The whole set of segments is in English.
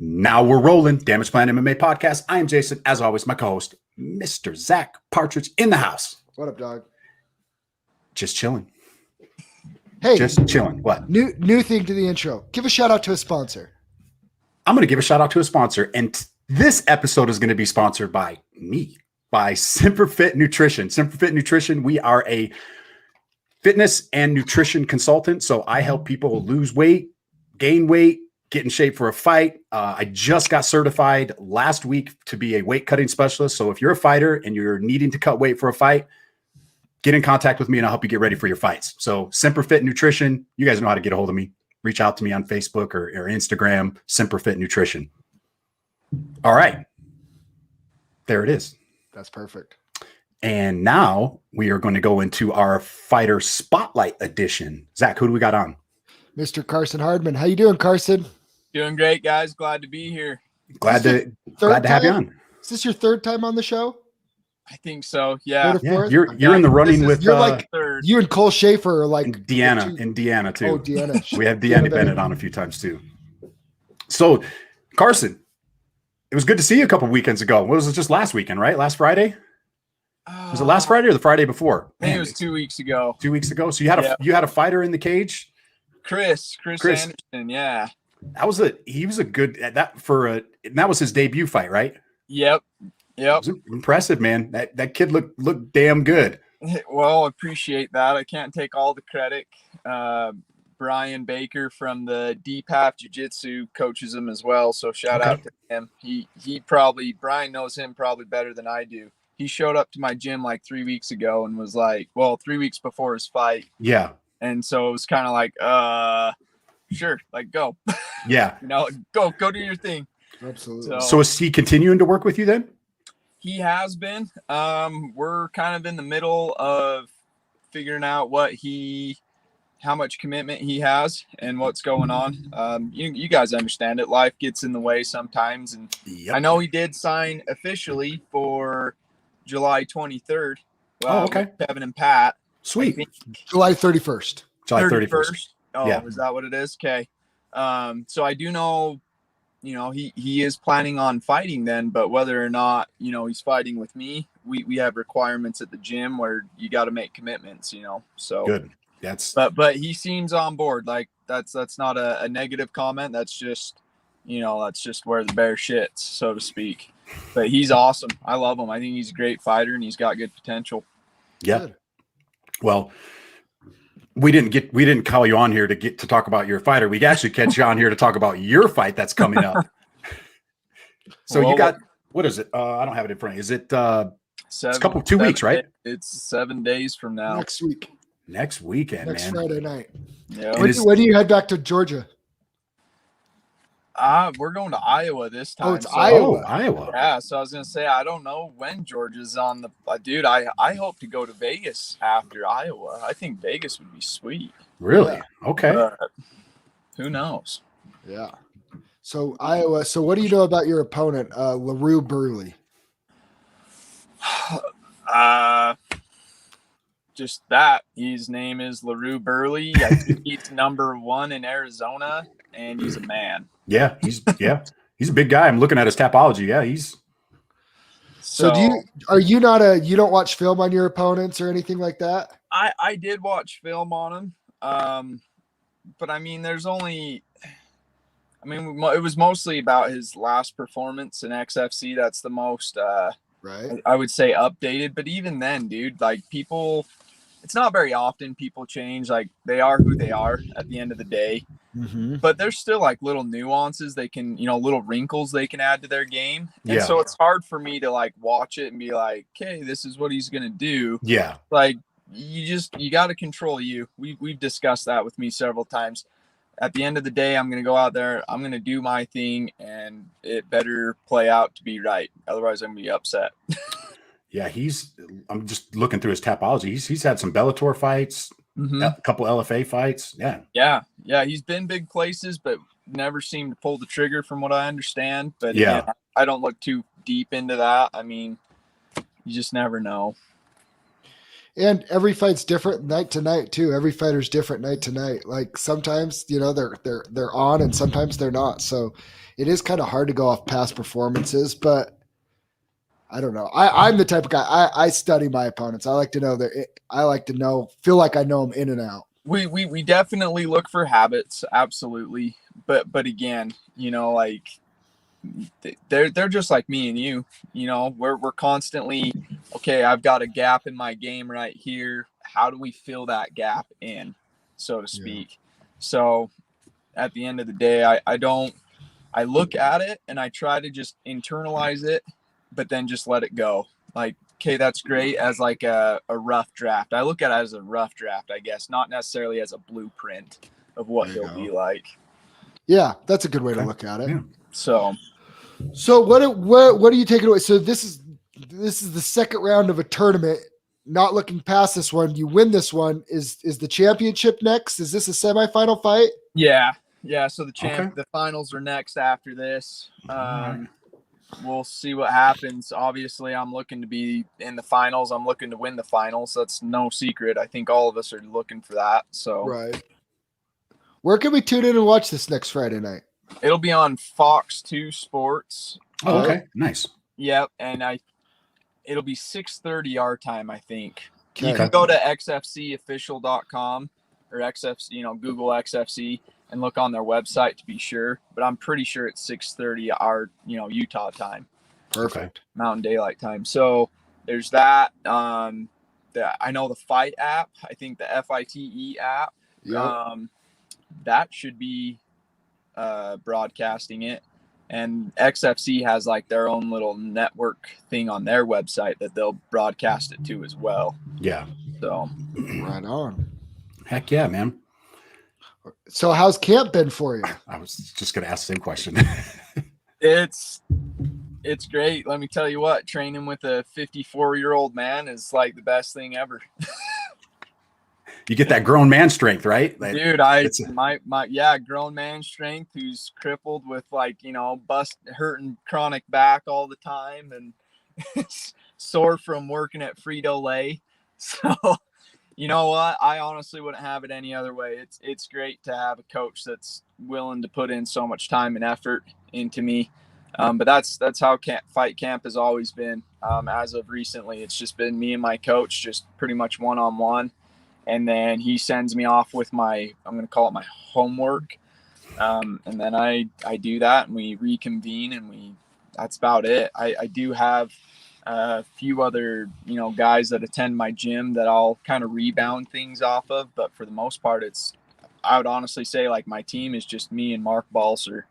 Now we're rolling. Damage Plan MMA podcast. I am Jason. As always, my co-host, Mr. Zack Partridge in the house. What up, dog? Just chilling. Hey, just chilling. What? New thing to the intro. Give a shout out to a sponsor. I'm going to give a shout out to a sponsor, and this episode is going to be sponsored by me, by Simperfit Nutrition. Simperfit Nutrition. We are a fitness and nutrition consultant, so I help people lose weight, gain weight, get in shape for a fight. I just got certified last week to be a weight cutting specialist. So if you're a fighter and you're needing to cut weight for a fight, get in contact with me and I'll help you get ready for your fights. So Simperfit Nutrition, you guys know how to get a hold of me. Reach out to me on Facebook or Instagram, Simperfit Nutrition. All right. There it is. That's perfect. And now we are going to go into our Fighter Spotlight edition. Zach, who do we got on? Mr. Carson Hardman. How you doing, Carson? Doing great, guys. Glad to be here. Glad to have you on. Is this your third time on the show? I think so. Yeah. You're in the running with you're like third. You and Cole Schaefer are like Deanna too. Oh, Deanna. We have Deanna Bennett on a few times too. So, Carson, it was good to see you a couple weekends ago. What was it? Just last weekend, right? Last Friday? Was it last Friday or the Friday before? I think it was 2 weeks ago. 2 weeks ago. So you had a fighter in the cage. Chris Anderson. Yeah. That was that was his debut fight, right? Yep. It was impressive, man. That kid looked damn good. Well, appreciate that. I can't take all the credit. Brian Baker from the Deep Half Jiu-Jitsu coaches him as well. So shout out to him. Brian knows him probably better than I do. He showed up to my gym like 3 weeks ago and was like, 3 weeks before his fight. Yeah. And so it was kind of like, sure, like go. Yeah. Go do your thing. Absolutely. So is he continuing to work with you then? He has been. We're kind of in the middle of figuring out how much commitment he has and what's going on. You guys understand it. Life gets in the way sometimes. And I know he did sign officially for July 23rd. With Kevin and Pat. Sweet. July 31st. July 31st. Oh, yeah. Is that what it is? Okay. So I do know, he is planning on fighting then, but whether or not, he's fighting with me, we have requirements at the gym where you got to make commitments, so good. But he seems on board. Like that's not a negative comment. That's just, that's just where the bear shits, so to speak. But he's awesome. I love him. I think he's a great fighter and he's got good potential. Yeah. Good. Well, we didn't call you on here to talk about your fighter. We actually catch you on here to talk about your fight that's coming up. So you got, what is it? I don't have it in front of you. Is it it's 2 weeks, right? It's 7 days from now. Next week. Next weekend, Next man. Friday night. Yeah. When do you head back to Georgia? We're going to Iowa this time. Oh, it's Iowa. Iowa. Yeah, so I was gonna say I don't know when Georgia's on the dude. I hope to go to Vegas after Iowa. I think Vegas would be sweet. Really? Yeah. Okay. Who knows? Yeah. So Iowa. So what do you know about your opponent, LaRue Burley? Just that his name is LaRue Burley. I think he's number 1 in Arizona, and he's a man. Yeah, he's a big guy. I'm looking at his Tapology. Yeah, he's. So you don't watch film on your opponents or anything like that? I did watch film on him, but it was mostly about his last performance in XFC. That's the most right, I would say updated. But even then, dude, like people, it's not very often people change. Like they are who they are at the end of the day. Mm-hmm. But there's still like little nuances they can, little wrinkles they can add to their game. And Yeah. so it's hard for me to like watch it and be like, okay, this is what he's going to do. Yeah. Like you got to control you. We've discussed that with me several times. At the end of the day, I'm going to go out there, I'm going to do my thing, and it better play out to be right. Otherwise I'm going to be upset. Yeah. I'm just looking through his Tapology. He's had some Bellator fights. Mm-hmm. A couple LFA fights. Yeah. He's been big places, but never seemed to pull the trigger from what I understand. But yeah, again, I don't look too deep into that. I mean, you just never know. And every fight's different night to night too. Every fighter's different night to night. Like sometimes, they're on and sometimes they're not. So it is kind of hard to go off past performances, but I don't know. I'm the type of guy, I study my opponents. I like to know feel like I know them in and out. We definitely look for habits. Absolutely. But again, like they're just like me and you, we're constantly, okay, I've got a gap in my game right here. How do we fill that gap in, so to speak? Yeah. So at the end of the day, I look at it and I try to just internalize it, but then just let it go. Like, okay, that's great as like a rough draft. I look at it as a rough draft, I guess, not necessarily as a blueprint of what he'll be like. Yeah, that's a good way to look at it. Yeah. So what are you taking away? So this is the second round of a tournament. Not looking past this one, you win this one. Is the championship next? Is this a semifinal fight? Yeah. So the finals are next after this. We'll see what happens. Obviously, I'm looking to be in the finals. I'm looking to win the finals. That's no secret. I think all of us are looking for that. So right. Where can we tune in and watch this next Friday night? It'll be on Fox 2 Sports. Oh, okay. Nice. Yep. And it'll be 6:30 our time, I think. Okay. You can go to xfcofficial.com or XFC, Google XFC and look on their website to be sure. But I'm pretty sure it's 6:30 our, Utah time. Perfect. Mountain Daylight Time. So there's that. I know the Fight app. I think the FITE app. Yep. That should be broadcasting it, and XFC has like their own little network thing on their website that they'll broadcast it to as well. Yeah. So right on. Heck yeah, man. So how's camp been for you? I was just going to ask the same question. It's great. Let me tell you what, training with a 54-year-old man is like the best thing ever. You get that grown man strength, right? Like, dude, grown man strength who's crippled with hurting chronic back all the time and sore from working at Frito-Lay. So, you know what? I honestly wouldn't have it any other way. It's great to have a coach that's willing to put in so much time and effort into me. But that's how fight camp has always been. As of recently, it's just been me and my coach, just pretty much one-on-one. And then he sends me off with I'm going to call it my homework. And then I do that and we reconvene and that's about it. I do have a few other, guys that attend my gym that I'll kind of rebound things off of. But for the most part, I would honestly say like my team is just me and Mark Balser.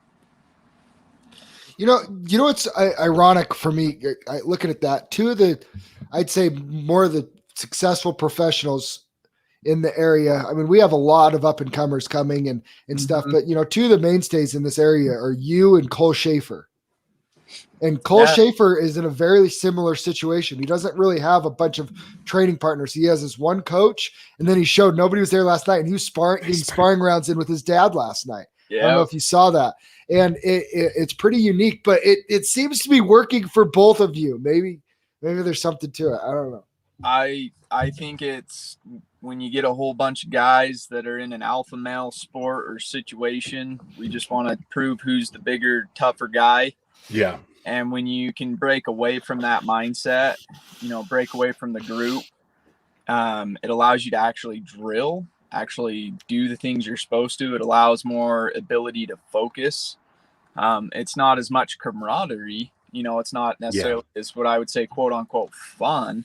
What's ironic for me, looking at that, I'd say more of the successful professionals in the area. I mean, we have a lot of up and comers coming and stuff, but two of the mainstays in this area are you and Cole Schaefer. And Cole Schaefer is in a very similar situation. He doesn't really have a bunch of training partners. He has his one coach, and then he showed nobody was there last night, and he was sparring rounds in with his dad last night. Yeah. I don't know if you saw that. And it's pretty unique, but it seems to be working for both of you. Maybe there's something to it. I don't know. I think it's when you get a whole bunch of guys that are in an alpha male sport or situation, we just want to prove who's the bigger, tougher guy. Yeah. And when you can break away from that mindset, break away from the group, it allows you to actually drill, actually do the things you're supposed to. It allows more ability to focus. It's not as much camaraderie. It's not necessarily as what I would say, quote unquote, fun.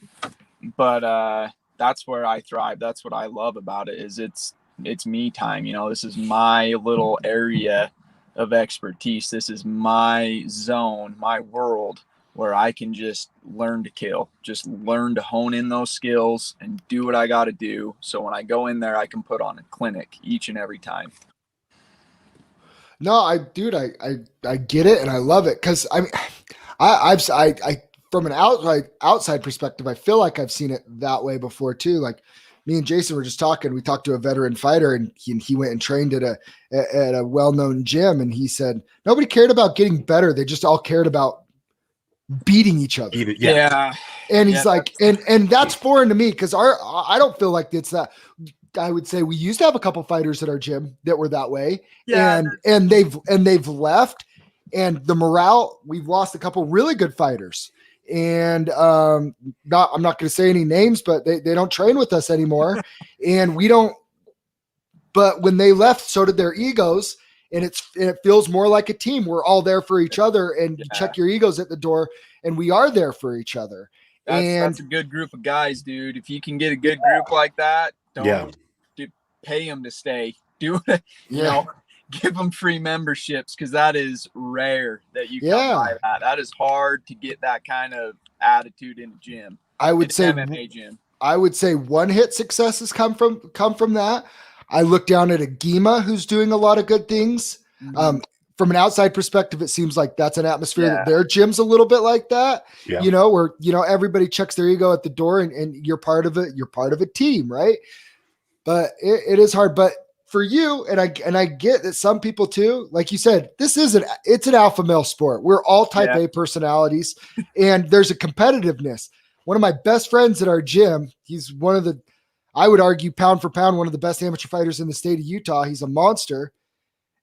But that's where I thrive. That's what I love about it is it's me time. This is my little area of expertise. This is my zone, my world where I can just learn to kill, just learn to hone in those skills and do what I got to do. So when I go in there, I can put on a clinic each and every time. No, I get it. And I love it. Cause I from an outside perspective, I feel like I've seen it that way before too. Like me and Jason were just talking. We talked to a veteran fighter, and he went and trained at a well-known gym, and he said nobody cared about getting better. They just all cared about beating each other. Yeah. And he's like, and that's foreign to me because I don't feel like it's that. I would say we used to have a couple fighters at our gym that were that way. Yeah. And they've left, and the morale, we've lost a couple really good fighters. And I'm not going to say any names, but they don't train with us anymore. And we don't, but when they left, so did their egos. And it feels more like a team. We're all there for each other, and you check your egos at the door, and we are there for each other. That's a good group of guys, dude. If you can get a good group like that, don't pay them to stay. Do it, give them free memberships, because that is rare that you come by that. That is hard to get that kind of attitude in the gym. I would say MMA gym. I would say one hit successes come from that. I look down at a GEMA who's doing a lot of good things. Mm-hmm. From an outside perspective, it seems like that's an atmosphere that their gym's a little bit like that, where, everybody checks their ego at the door, and you're part of it. You're part of a team, right? But it is hard. But for you, and I get that some people too, like you said, it's an alpha male sport. We're all type A personalities, and there's a competitiveness. One of my best friends at our gym, he's one of the, I would argue, pound for pound, one of the best amateur fighters in the state of Utah. He's a monster.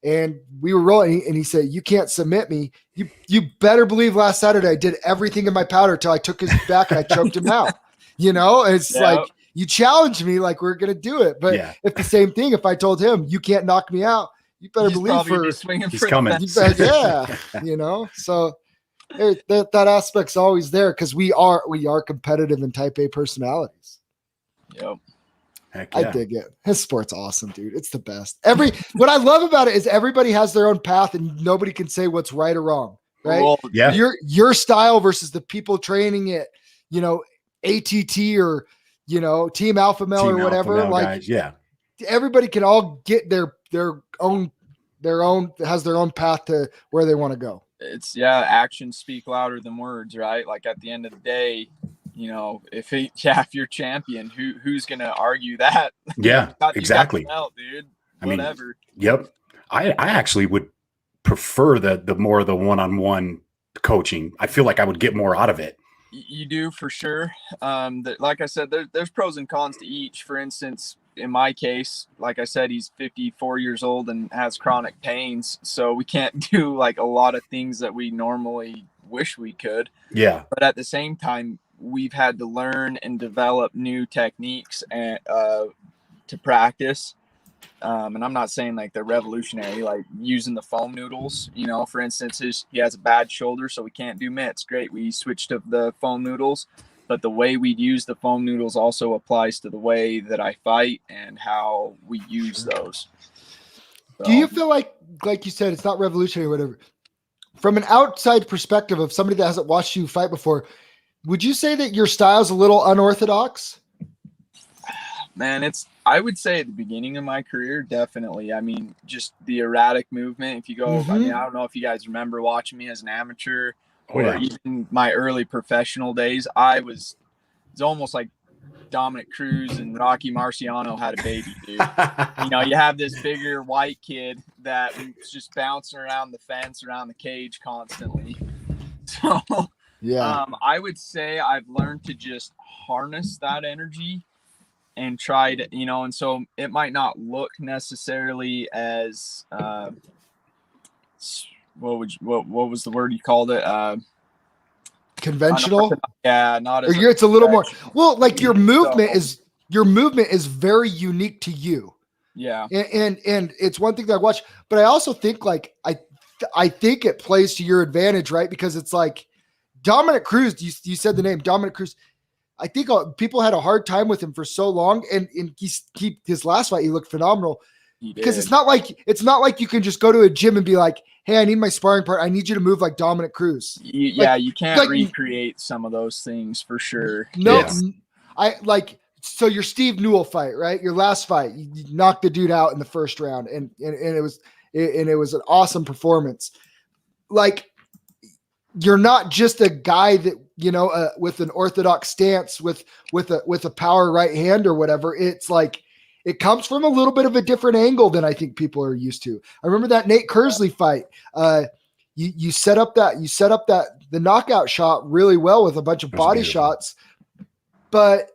And we were rolling, and he said, "You can't submit me." You better believe last Saturday I did everything in my power till I took his back and I choked him out. It's like, you challenged me, like we're going to do it. But if the same thing, if I told him, "You can't knock me out," you better believe he's coming. So that aspect's always there, because we are competitive and type A personalities. Yep. Heck yeah. I dig it. His sport's awesome, dude. It's the best. What I love about it is everybody has their own path, and nobody can say what's right or wrong. Right? Well, Your style versus the people training it, ATT or Team Alpha Male or whatever. Everybody can all get their own has their own path to where they want to go. It's actions speak louder than words, right? Like at the end of the day, if you're champion, who's gonna argue that? Yeah, exactly. Belt, dude. Whatever. Yep. I actually would prefer the more of the one-on-one coaching. I feel like I would get more out of it. You do, for sure. Like I said, there's pros and cons to each. For instance, in my case, like I said, he's 54 years old and has chronic pains, so we can't do like a lot of things that we normally wish we could. Yeah. But at the same time, we've had to learn and develop new techniques and to practice. And I'm not saying like they're revolutionary, like using the foam noodles. For instance, he has a bad shoulder, so we can't do mitts. Great, we switched to the foam noodles, but the way we use the foam noodles also applies to the way that I fight and how we use those. So, do you feel like you said, it's not revolutionary or whatever, from an outside perspective of somebody that hasn't watched you fight before, would you say that your style's a little unorthodox? Man, I would say at the beginning of my career, definitely. I mean, just the erratic movement. If you go, I don't know if you guys remember watching me as an amateur or even my early professional days. It's almost like Dominic Cruz and Rocky Marciano had a baby, dude. You have this bigger white kid that was just bouncing around the fence, around the cage constantly. So I would say I've learned to just harness that energy and try to, and so it might not look necessarily as what was the word you called it? Conventional? Not as it's a little more. Well, like your movement is very unique to you. Yeah. And it's one thing that I watch, but I also think like I think it plays to your advantage, right? Because it's like Dominic Cruz, you said the name Dominic Cruz. I think people had a hard time with him for so long, and his last fight, he looked phenomenal. Because it's not like you can just go to a gym and be like, "Hey, I need my sparring partner. I need you to move like Dominic Cruz." You can't recreate some of those things for sure. No, so your Steve Newell fight, right? Your last fight, you knocked the dude out in the first round, and it was an awesome performance. Like, you're not just a guy that with an orthodox stance with a power right hand or whatever. It's like it comes from a little bit of a different angle than I think people are used to. I remember that Nate Kersley fight. You set up that the knockout shot really well with a bunch of body shots, but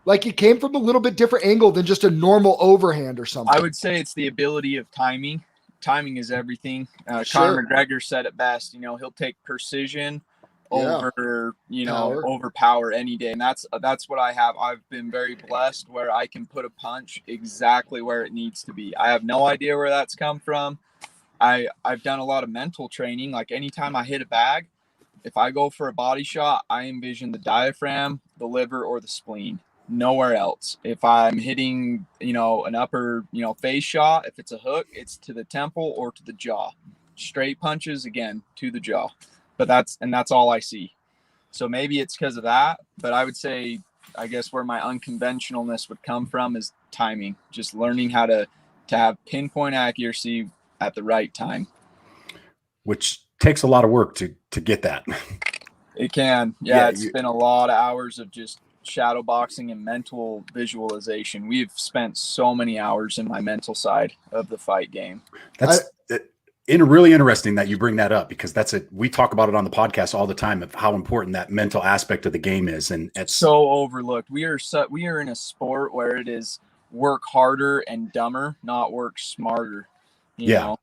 like it came from a little bit different angle than just a normal overhand or something. I would say it's the ability of timing. Timing is everything. Sure. Conor McGregor said it best. He'll take precision over, over power any day. And that's what I have. I've been very blessed where I can put a punch exactly where it needs to be. I have no idea where that's come from. I've done a lot of mental training. Like anytime I hit a bag, if I go for a body shot, I envision the diaphragm, the liver, or the spleen. Nowhere else. If I'm hitting, an upper, face shot, if it's a hook, it's to the temple or to the jaw. Straight punches, again, to the jaw. But that's all I see. So maybe it's because of that. But I would say, I guess where my unconventionalness would come from is timing. Just learning how to have pinpoint accuracy at the right time. Which takes a lot of work to get that. It can. Yeah, it's been a lot of hours of just shadow boxing and mental visualization. We've spent so many hours in my mental side of the fight game. That's really interesting that you bring that up, because we talk about it on the podcast all the time of how important that mental aspect of the game is, and it's so overlooked. We are in a sport where it is work harder and dumber, not work smarter. You know?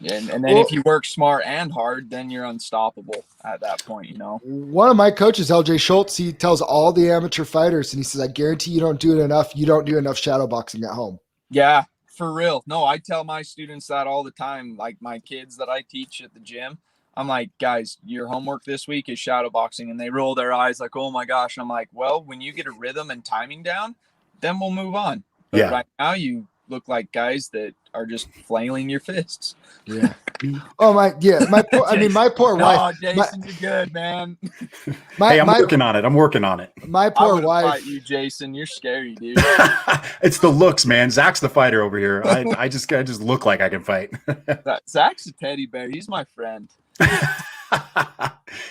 And then if you work smart and hard, then you're unstoppable at that point, One of my coaches, LJ Schultz, he tells all the amateur fighters, and he says, I guarantee you don't do it enough. You don't do enough shadow boxing at home. Yeah, for real. No, I tell my students that all the time. Like my kids that I teach at the gym, I'm like, guys, your homework this week is shadow boxing. And they roll their eyes like, oh my gosh. And I'm like, well, when you get a rhythm and timing down, then we'll move on. But right now you look like guys that are just flailing your fists. Yeah. My poor wife. Oh, Jason, you're good, man. I'm working on it. My poor wife. Fight you, Jason. You're scary, dude. It's the looks, man. Zach's the fighter over here. I just look like I can fight. Zach's a teddy bear. He's my friend.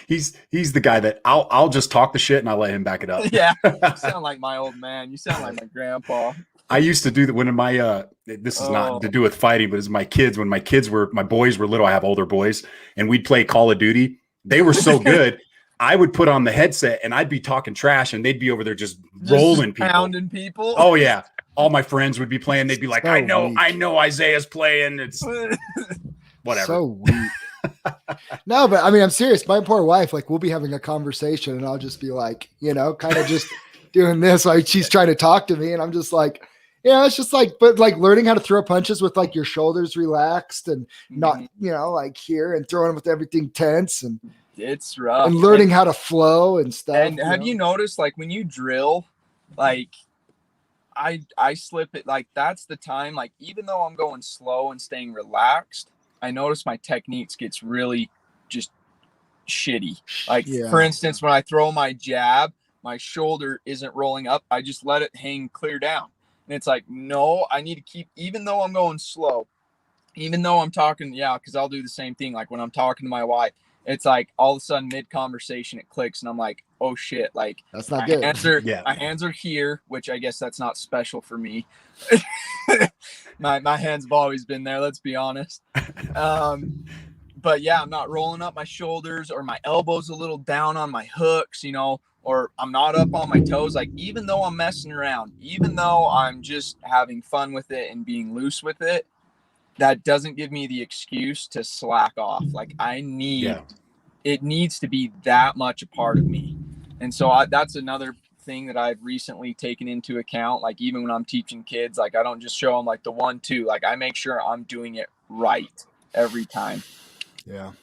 He's the guy that I'll just talk the shit and I'll let him back it up. Yeah. You sound like my old man. You sound like my grandpa. I used to do that when this is not to do with fighting, but as my kids, when my boys were little, I have older boys, and we'd play Call of Duty. They were so good. I would put on the headset and I'd be talking trash and they'd be over there just rolling people. Pounding people. Oh yeah. All my friends would be playing. They'd be like, I know Isaiah's playing. It's whatever. So weak. No, but I mean, I'm serious. My poor wife, like we'll be having a conversation and I'll just be like, kind of just doing this. Like she's trying to talk to me and I'm just like, it's just like, but like learning how to throw punches with like your shoulders relaxed and not, like here and throwing them with everything tense, and it's rough. And learning how to flow and stuff. And have you noticed, like when you drill, like I slip it, like that's the time, like even though I'm going slow and staying relaxed, I notice my techniques gets really just shitty. Like for instance, when I throw my jab, my shoulder isn't rolling up. I just let it hang clear down. And it's like, no, I need to keep, even though I'm going slow, even though I'm talking, because I'll do the same thing. Like when I'm talking to my wife, it's like all of a sudden mid-conversation it clicks and I'm like, oh shit, like that's not good. My hands are here, which I guess that's not special for me. my hands have always been there, let's be honest. But I'm not rolling up my shoulders, or my elbows a little down on my hooks, or I'm not up on my toes. Like, even though I'm messing around, even though I'm just having fun with it and being loose with it, that doesn't give me the excuse to slack off. Like it needs to be that much a part of me. And so that's another thing that I've recently taken into account. Like even when I'm teaching kids, like I don't just show them like the 1-2, like I make sure I'm doing it right every time. Yeah.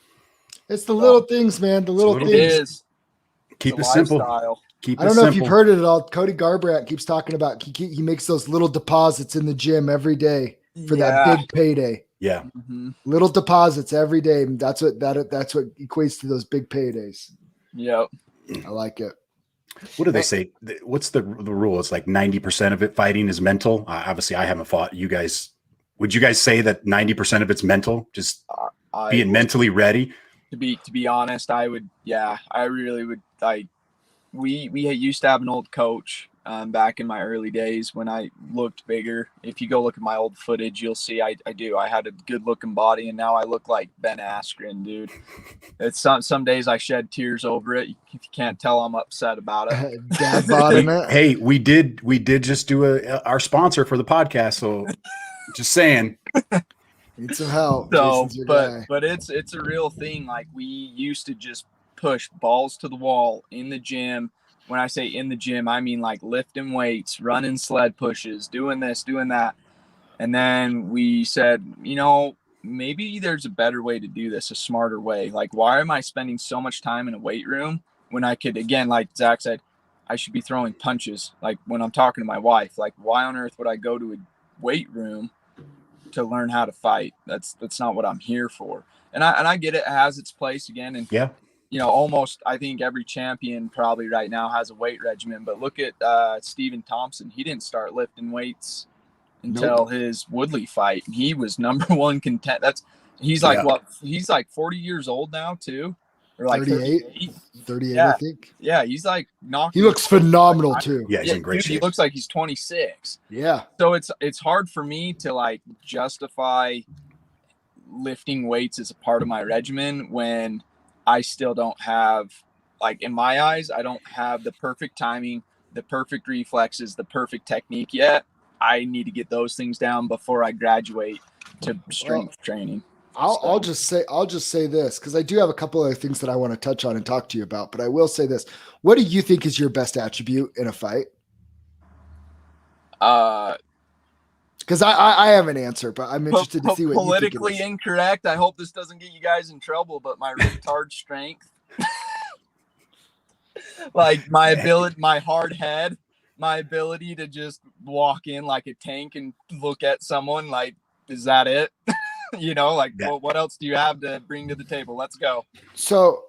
It's the little things, man. The little things. It is. Keep it simple. I don't know if you've heard it at all. Cody Garbrandt keeps talking about he makes those little deposits in the gym every day for that big payday. Yeah. Mm-hmm. Little deposits every day. That's what equates to those big paydays. Yep. I like it. What do they say? What's the rule? It's like 90% of it fighting is mental. Obviously I haven't fought. Would you guys say that 90% of it's mental? Just being mentally ready? To be honest, I would. Yeah, I really would. Like we used to have an old coach, back in my early days when I looked bigger. If you go look at my old footage, you'll see I do. I had a good looking body, and now I look like Ben Askren, dude. It's some days I shed tears over it. If you can't tell, I'm upset about it. Dad bottom it. Hey, we did just do our sponsor for the podcast, so just saying. Need some help. So, Jason's your guy. but it's a real thing. Like, we used to just push balls to the wall in the gym. When I say in the gym, I mean like lifting weights, running sled pushes, doing this, doing that. And then we said, maybe there's a better way to do this, a smarter way. Like, why am I spending so much time in a weight room when I could, again, like Zach said, I should be throwing punches. Like, when I'm talking to my wife, like, why on earth would I go to a weight room to learn how to fight? That's not what I'm here for. And I get it has its place again. And yeah, almost, I think every champion probably right now has a weight regimen, but look at Stephen Thompson. He didn't start lifting weights until his Woodley fight. He was number one content. He's like, he's like 40 years old now too, or like 38, I think. Yeah. He's like knocking. He looks phenomenal too. Yeah. He's in great shape. He looks like he's 26. Yeah. So it's hard for me to like justify lifting weights as a part of my regimen when I still don't have, like, in my eyes, I don't have the perfect timing, the perfect reflexes, the perfect technique yet. I need to get those things down before I graduate to strength training. I'll just say this, because I do have a couple other things that I want to touch on and talk to you about, but I will say this. What do you think is your best attribute in a fight? Because I have an answer, but I'm interested to see what you think. Politically incorrect. I hope this doesn't get you guys in trouble, but my retard strength, like my ability, my hard head, my ability to just walk in like a tank and look at someone like, is that it? Well, what else do you have to bring to the table? Let's go. So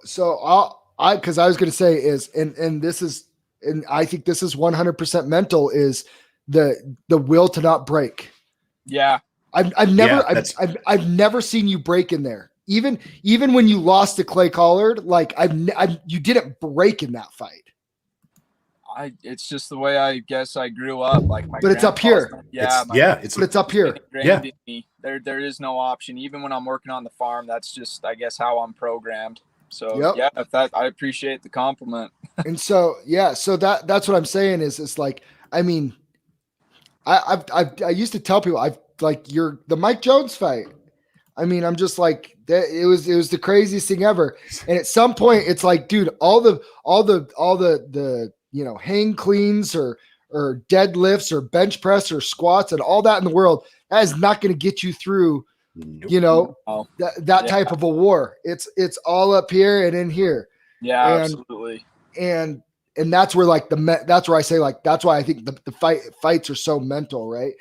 because I was going to say is, and this is, and I think this is 100% mental, is the will to not break. Yeah. I've never seen you break in there. Even when you lost to Clay Collard, like you didn't break in that fight. It's just the way I guess I grew up. Like but it's up here. It's up here. Yeah. There is no option. Even when I'm working on the farm, that's just, I guess, how I'm programmed. So I appreciate the compliment. And so that's what I'm saying is it's like, I mean, I used to tell people the Mike Jones fight. I mean, I'm just like that. It was the craziest thing ever. And at some point, it's like, dude, all the hang cleans or deadlifts or bench press or squats and all that in the world, that is not going to get you through, that type of a war. It's all up here and in here. Yeah, absolutely. And that's where that's where I say, like, that's why I think the fights are so mental, right?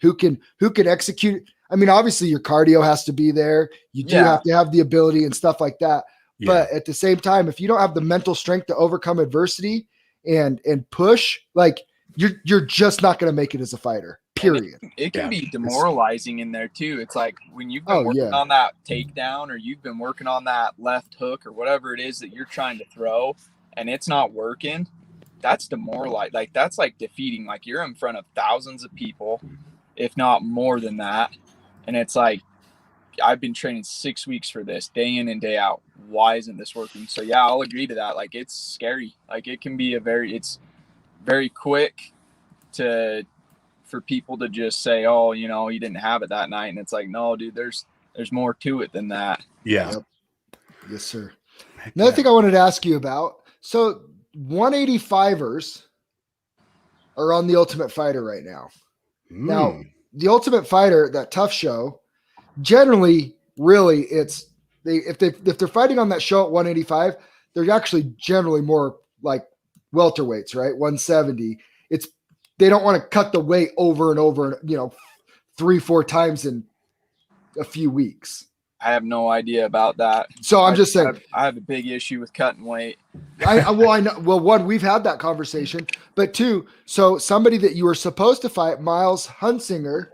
Who can execute? I mean, obviously your cardio has to be there. You do have to have the ability and stuff like that. Yeah. But at the same time, if you don't have the mental strength to overcome adversity and push, like you're just not going to make it as a fighter, period. It can be demoralizing in there too. It's like when you've been working on that takedown, or you've been working on that left hook or whatever it is that you're trying to throw, and it's not working, that's demoralizing. Like, that's like defeating. Like, you're in front of thousands of people, if not more than that. And it's like, I've been training 6 weeks for this, day in and day out. Why isn't this working? So yeah, I'll agree to that. Like, it's scary. Like, it can be it's very quick for people to just say, oh, you didn't have it that night. And it's like, no, dude, there's more to it than that. Yeah. Yep. Yes, sir. Another thing I wanted to ask you about. So 185ers are on the Ultimate Fighter right now. Now, the Ultimate Fighter, that tough show, generally, really, if they're fighting on that show at 185, they're actually generally more like welterweights, right? 170. They don't want to cut the weight over and over, 3-4 times in a few weeks. I have no idea about that. So I'm just saying, I have a big issue with cutting weight. I know. Well, one, we've had that conversation, but two, so somebody that you were supposed to fight, Miles Hunsinger,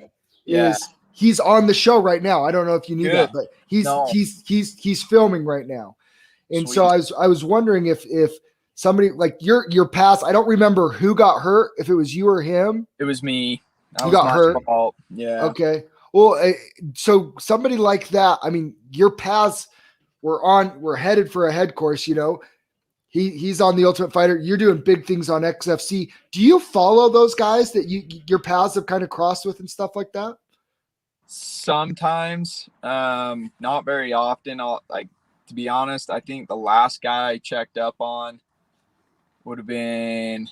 he's on the show right now. I don't know if you knew that, but he's filming right now. And so I was wondering if somebody like your pass. I don't remember who got hurt, if it was you or him. It was me. That You was got my hurt? fault. Yeah. Okay. Well, so somebody like that, I mean, your paths we're headed for a head course, he's on the Ultimate Fighter. You're doing big things on XFC. Do you follow those guys that your paths have kind of crossed with and stuff like that? Sometimes, not very often. To be honest, I think the last guy I checked up on would have been,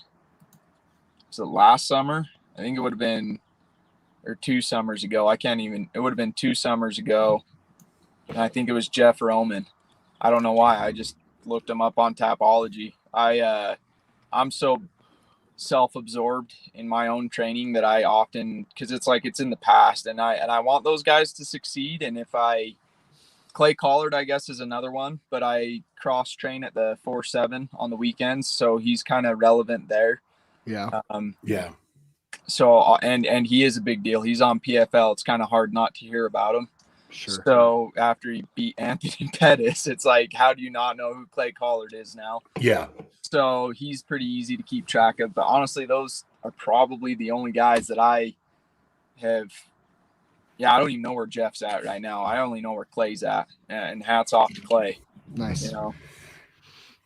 was it last summer? I think it would have been, or 2 summers ago. It would have been 2 summers ago. And I think it was Jeff Roman. I don't know why. I just looked him up on Tapology. I'm so self-absorbed in my own training that I often, because it's in the past, and I want those guys to succeed. And Clay Collard, I guess, is another one, but I cross train at the 4-7 on the weekends, so he's kind of relevant there. Yeah. Yeah. So and he is a big deal. He's on PFL. It's kind of hard not to hear about him. Sure. So after he beat Anthony Pettis, it's like, how do you not know who Clay Collard is now? Yeah. So he's pretty easy to keep track of. But honestly, those are probably the only guys that I have. Yeah, I don't even know where Jeff's at right now. I only know where Clay's at. And hats off to Clay. Nice.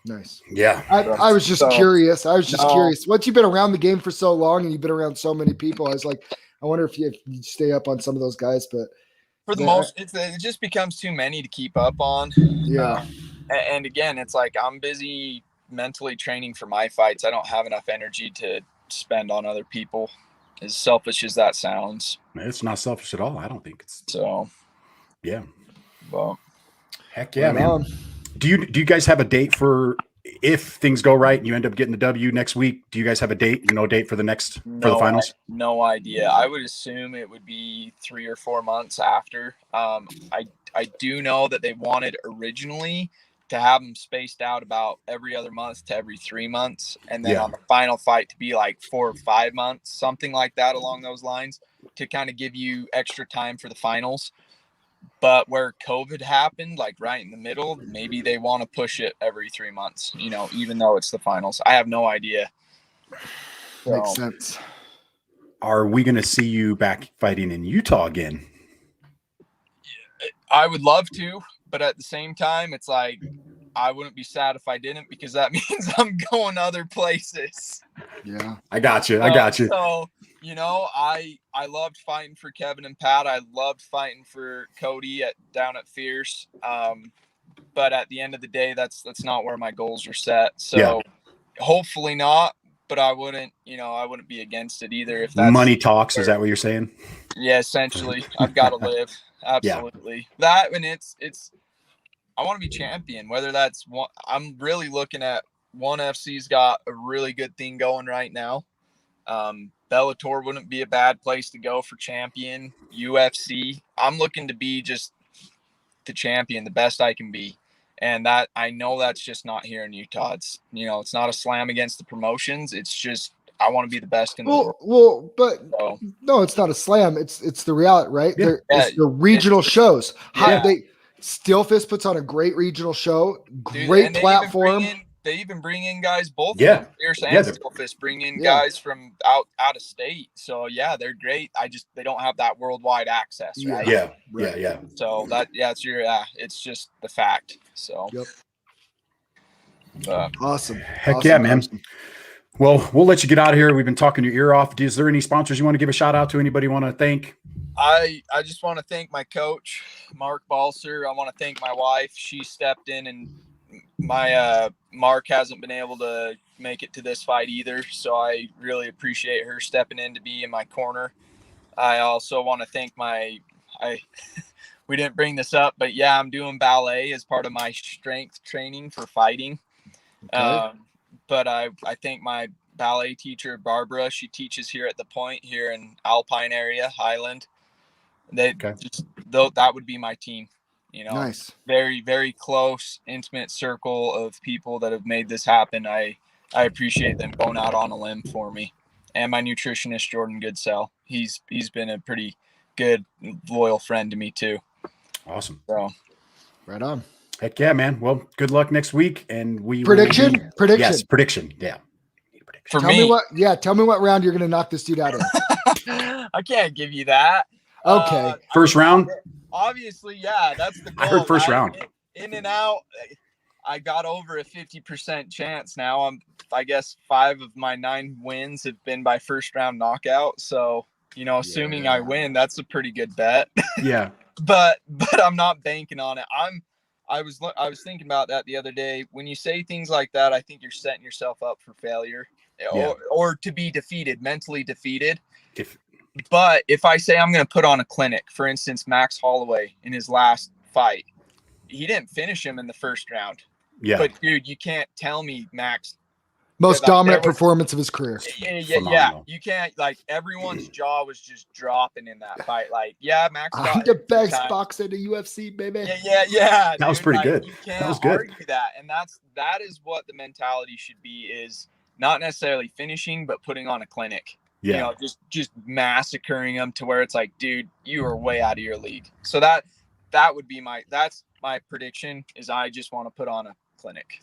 Nice. Yeah. I was just curious. Curious. Once you've been around the game for so long and you've been around so many people, I was like, I wonder if you stay up on some of those guys. But for the most, it just becomes too many to keep up on. Yeah. And again, it's like I'm busy mentally training for my fights. I don't have enough energy to spend on other people, as selfish as that sounds. It's not selfish at all. I don't think it's so. Yeah. Well, heck yeah, man. Do you guys have a date for if things go right and you end up getting the W next week? Do you guys have a date? No date for the next for the finals? No idea. I would assume it would be 3 or 4 months after. I do know that they wanted originally to have them spaced out about every other month to every 3 months, and then on the final fight to be like 4 or 5 months, something like that along those lines, to kind of give you extra time for the finals. But where COVID happened, like right in the middle, maybe they want to push it every 3 months, even though it's the finals. I have no idea. Makes sense. Are we going to see you back fighting in Utah again? I would love to, but at the same time, it's like, I wouldn't be sad if I didn't, because that means I'm going other places. Yeah. I got you. So, I loved fighting for Kevin and Pat. I loved fighting for Cody down at Fierce. But at the end of the day, that's not where my goals are set. So hopefully not, but I wouldn't be against it either. If that's money talks, is that what you're saying? Yeah, essentially. I've got to live. Absolutely. That, and it's I want to be champion, whether that's one. I'm really looking at ONE FC's got a really good thing going right now. Bellator wouldn't be a bad place to go for champion. UFC, I'm looking to be just the champion, the best I can be. And that, I know that's just not here in Utah. It's, it's not a slam against the promotions. It's just, I want to be the best in the world. Well, but no, it's not a slam. It's the reality, right? Yeah. It's the regional shows. Steel Fist puts on a great regional show, great platform. They even bring in guys, both of Yeah. them, Fierce and Steel Fist, bring in guys from out of state. So they're great. They don't have that worldwide access, right? Yeah. So it's just the fact. So Awesome. Heck yeah, man. Awesome. Well, we'll let you get out of here. We've been talking your ear off. Is there any sponsors you want to give a shout out to? Anybody you want to thank? I just want to thank my coach, Mark Balser. I want to thank my wife. She stepped in, and my Mark hasn't been able to make it to this fight either. So I really appreciate her stepping in to be in my corner. I also want to thank we didn't bring this up, but I'm doing ballet as part of my strength training for fighting. Okay. But I thank my ballet teacher, Barbara. She teaches here at the Point here in Alpine area, Highland. That would be my team. Nice. Very, very close, intimate circle of people that have made this happen. I appreciate them going out on a limb for me. And my nutritionist, Jordan Goodsell. He's been a pretty good, loyal friend to me too. Awesome. So, right on. Heck yeah, man. Well, good luck next week. And we Prediction? will be- Prediction. Yes, prediction. Yeah. Need a prediction. For Tell me me, what. Yeah, tell me what round you're going to knock this dude out in. I can't give you that. Okay. First round? Obviously, yeah, that's the goal. I heard first round. In and out. I got over a 50% chance now. I guess 5 of my 9 wins have been by first round knockout. So, assuming I win, that's a pretty good bet. Yeah. but I'm not banking on it. I was thinking about that the other day. When you say things like that, I think you're setting yourself up for failure, or to be defeated, mentally defeated. But if I say I'm going to put on a clinic, for instance, Max Holloway in his last fight, he didn't finish him in the first round. Yeah. But dude, you can't tell me Max. Most dominant performance of his career. Yeah. You can't, everyone's jaw was just dropping in that fight. Max. I'm the best boxer in the UFC, baby. Yeah. That was pretty good. You can't That was good. argue that, and that is what the mentality should be: is not necessarily finishing, but putting on a clinic. Yeah. Just massacring them to where it's like, dude, you are way out of your league. So that would be that's my prediction. Is I just want to put on a clinic.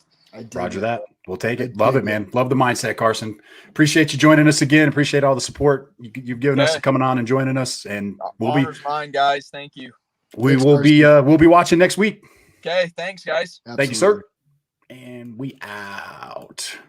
Roger that. We'll take it. Love it, man. Love the mindset, Carson. Appreciate you joining us again. Appreciate all the support you've given us, coming on and joining us. And honor's mine, guys. Thank you. We'll be watching next week. Okay. Thanks, guys. Absolutely. Thank you, sir. And we out.